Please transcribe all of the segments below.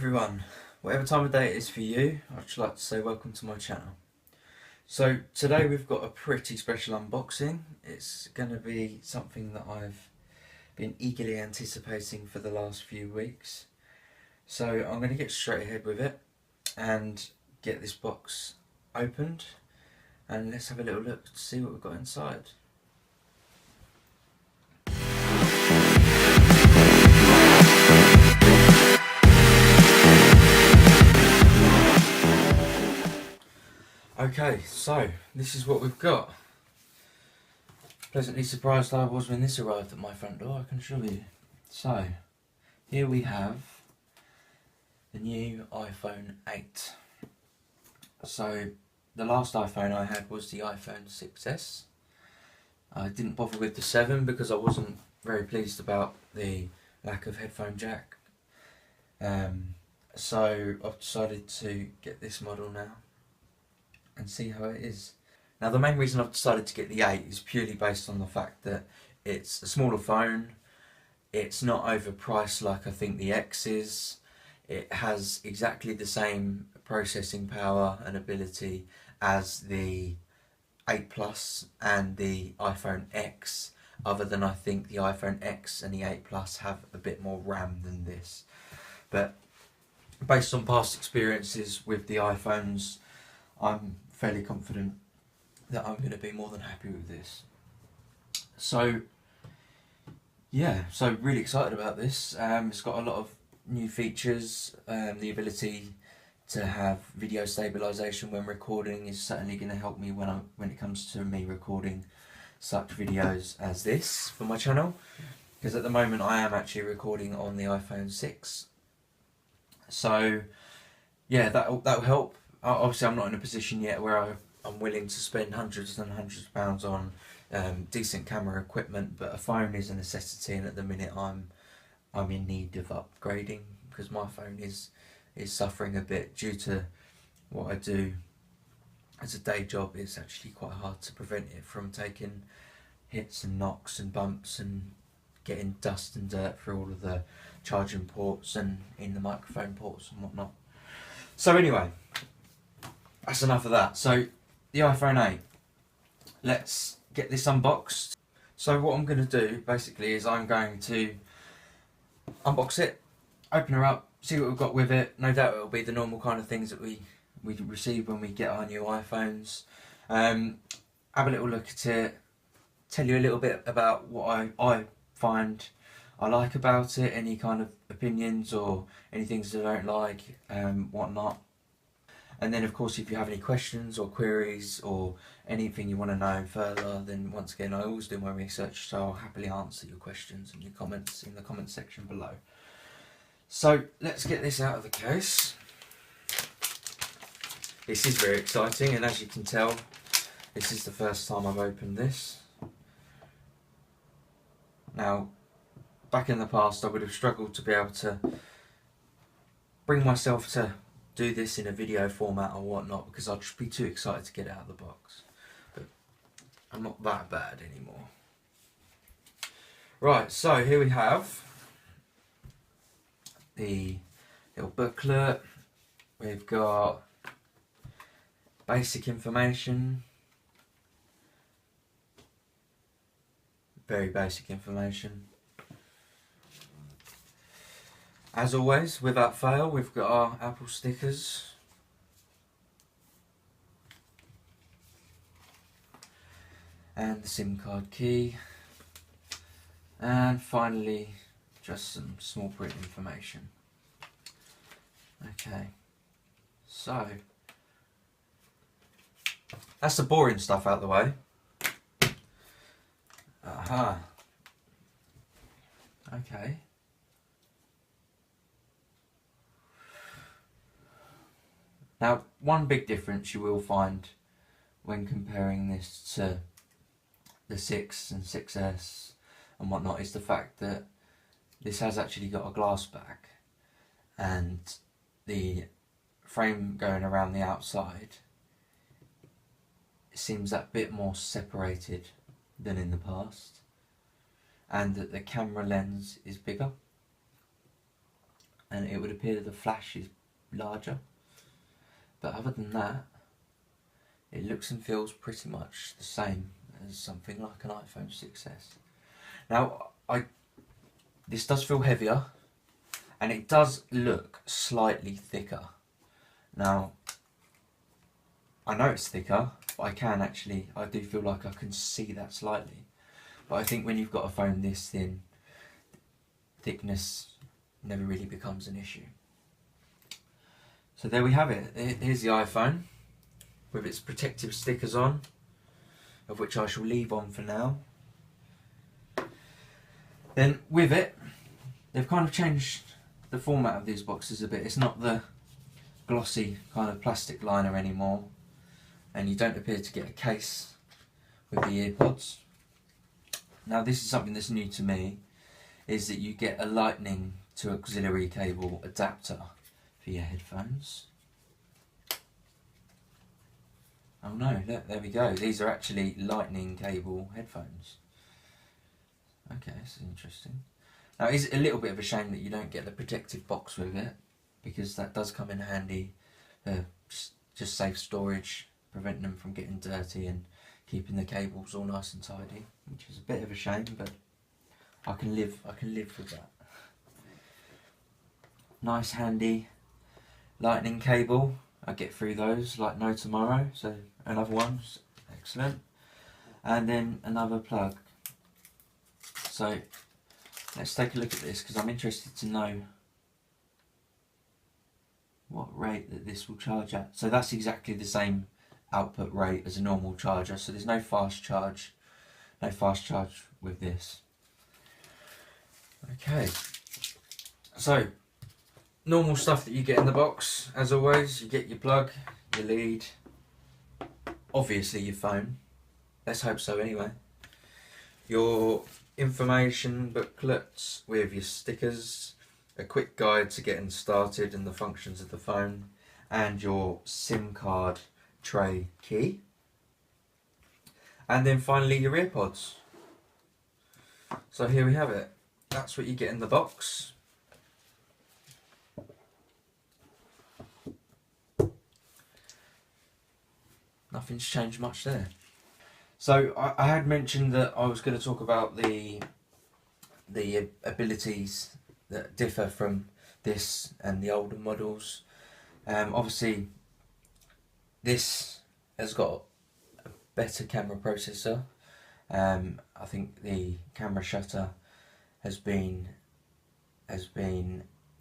everyone, whatever time of day it is for you, I'd just like to say welcome to my channel. So today we've got a pretty special unboxing. It's going to be something that I've been eagerly anticipating for the last few weeks. So I'm going to get straight ahead with it and get this box opened, and let's have a little look to see what we've got inside. Okay, so this is what we've got. Pleasantly surprised I was when this arrived at my front door, I can assure you. So, here we have the new iPhone 8. So, the last iPhone I had was the iPhone 6S. I didn't bother with the 7 because I wasn't very pleased about the lack of headphone jack. So, I've decided to get this model now and see how it is. Now, the main reason I've decided to get the 8 is purely based on the fact that it's a smaller phone, it's not overpriced like I think the X is, it has exactly the same processing power and ability as the 8 Plus and the iPhone X, other than I think the iPhone X and the 8 Plus have a bit more RAM than this. But based on past experiences with the iPhones, I'm fairly confident that I'm going to be more than happy with this. So yeah, so really excited about this. It's got a lot of new features. The ability to have video stabilization when recording is certainly going to help me when it comes to me recording such videos as this for my channel, because at the moment I am actually recording on the iPhone 6. So yeah, that'll help. Obviously I'm not in a position yet where I'm willing to spend hundreds and hundreds of pounds on decent camera equipment, but a phone is a necessity, and at the minute I'm in need of upgrading because my phone is suffering a bit due to what I do as a day job. It's actually quite hard to prevent it from taking hits and knocks and bumps and getting dust and dirt through all of the charging ports and in the microphone ports and whatnot. So anyway, that's enough of that. So the iPhone 8, let's get this unboxed. So what I'm going to do basically is I'm going to unbox it, open her up, see what we've got with it. No doubt it'll be the normal kind of things that we receive when we get our new iPhones. Have a little look at it, tell you a little bit about what I find I like about it, any kind of opinions or any things that I don't like, whatnot. And then of course if you have any questions or queries or anything you want to know further, then once again I always do my research, so I'll happily answer your questions and your comments in the comment section below. So let's get this out of the case. This is very exciting, and as you can tell, this is the first time I've opened this. Now, back in the past I would have struggled to be able to bring myself to do this in a video format or whatnot, because I'd just be too excited to get it out of the box. But I'm not that bad anymore. Right, so here we have the little booklet. We've got basic information, very basic information. As always, without fail, we've got our Apple stickers. And the SIM card key. And finally, just some small print information. Okay, so that's the boring stuff out of the way. Aha. Okay. Now, one big difference you will find when comparing this to the 6 and 6S and whatnot is the fact that this has actually got a glass back, and the frame going around the outside seems that bit more separated than in the past, and that the camera lens is bigger. and it would appear the flash is larger, but other than that it looks and feels pretty much the same as something like an iPhone 6s. Now this does feel heavier and it does look slightly thicker. Now I know it's thicker, but I do feel like I can see that slightly. But I think when you've got a phone this thin, thickness never really becomes an issue. So there we have it. Here's the iPhone with its protective stickers on, of which I shall leave on for now. Then with it, they've kind of changed the format of these boxes a bit. It's not the glossy kind of plastic liner anymore, and you don't appear to get a case with the earpods. Now this is something that's new to me, is that you get a lightning to auxiliary cable adapter for your headphones. Oh no, look, there we go. These are actually lightning cable headphones. Okay, this is interesting. Now it's a little bit of a shame that you don't get the protective box with it, because that does come in handy. Just save storage, preventing them from getting dirty and keeping the cables all nice and tidy, which is a bit of a shame, but I can live with that. Nice handy lightning cable. I get through those like no tomorrow. So another one, excellent. And then another plug. So let's take a look at this, because I'm interested to know what rate that this will charge at. So that's exactly the same output rate as a normal charger, so there's no fast charge with this. Okay, so normal stuff that you get in the box. As always, you get your plug, your lead, obviously your phone, let's hope so anyway, your information booklets with your stickers, a quick guide to getting started and the functions of the phone, and your SIM card tray key, and then finally your earpods. So here we have it. That's what you get in the box. Nothing's changed much there. So I had mentioned that I was going to talk about the abilities that differ from this and the older models. Obviously this has got a better camera processor. I think the camera shutter has been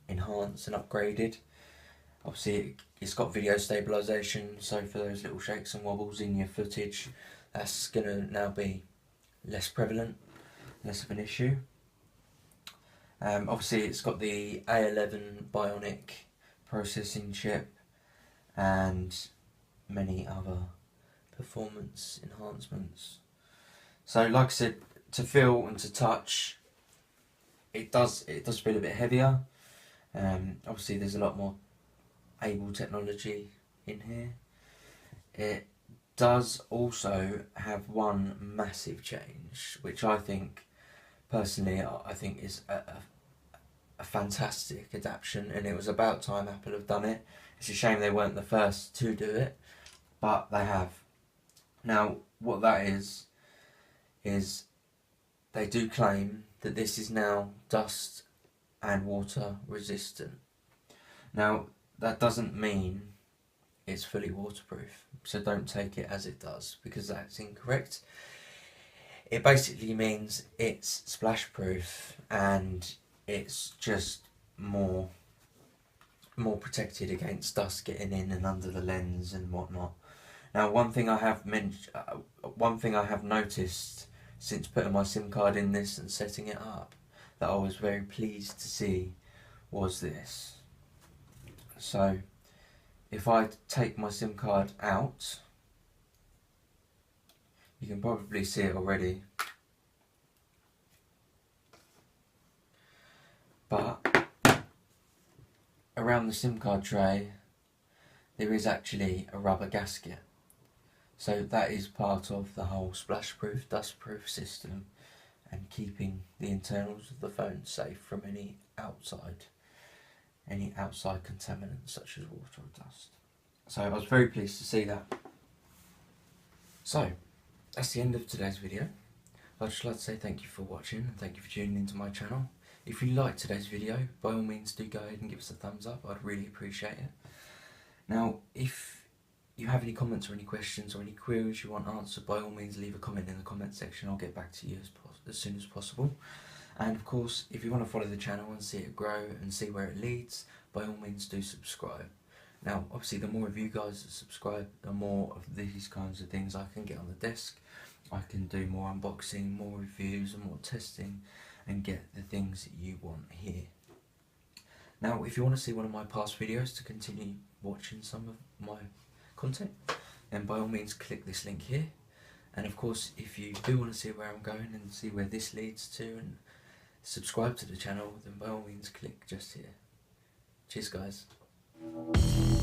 enhanced and upgraded. Obviously it's got video stabilisation, so for those little shakes and wobbles in your footage, that's going to now be less prevalent, less of an issue. Obviously it's got the A11 Bionic processing chip and many other performance enhancements. So like I said, to feel and to touch, it does feel a bit heavier. Obviously there's a lot more able technology in here. It does also have one massive change, which I think personally is a fantastic adaptation, and it was about time Apple have done it. It's a shame they weren't the first to do it, but they have. Now what that is they do claim that this is now dust and water resistant. Now that doesn't mean it's fully waterproof, so don't take it as it does, because that's incorrect. It basically means it's splash proof and it's just more protected against dust getting in and under the lens and whatnot. Now one thing I have noticed since putting my SIM card in this and setting it up that I was very pleased to see was this. So if I take my SIM card out, you can probably see it already, but around the SIM card tray there is actually a rubber gasket. So that is part of the whole splash-proof, dust-proof system and keeping the internals of the phone safe from any outside any outside contaminants such as water or dust. So I was very pleased to see that. So that's the end of today's video. I'd just like to say thank you for watching and thank you for tuning into my channel. If you liked today's video, by all means do go ahead and give us a thumbs up. I'd really appreciate it. Now, if you have any comments or any questions or any queries you want answered, by all means leave a comment in the comment section. I'll get back to you as soon as possible. And of course, if you want to follow the channel and see it grow and see where it leads, by all means do subscribe. Now, obviously, the more of you guys that subscribe, the more of these kinds of things I can get on the desk. I can do more unboxing, more reviews and more testing and get the things that you want here. Now, if you want to see one of my past videos to continue watching some of my content, then by all means click this link here. And of course, if you do want to see where I'm going and see where this leads to and subscribe to the channel, then by all means click just here. Cheers guys.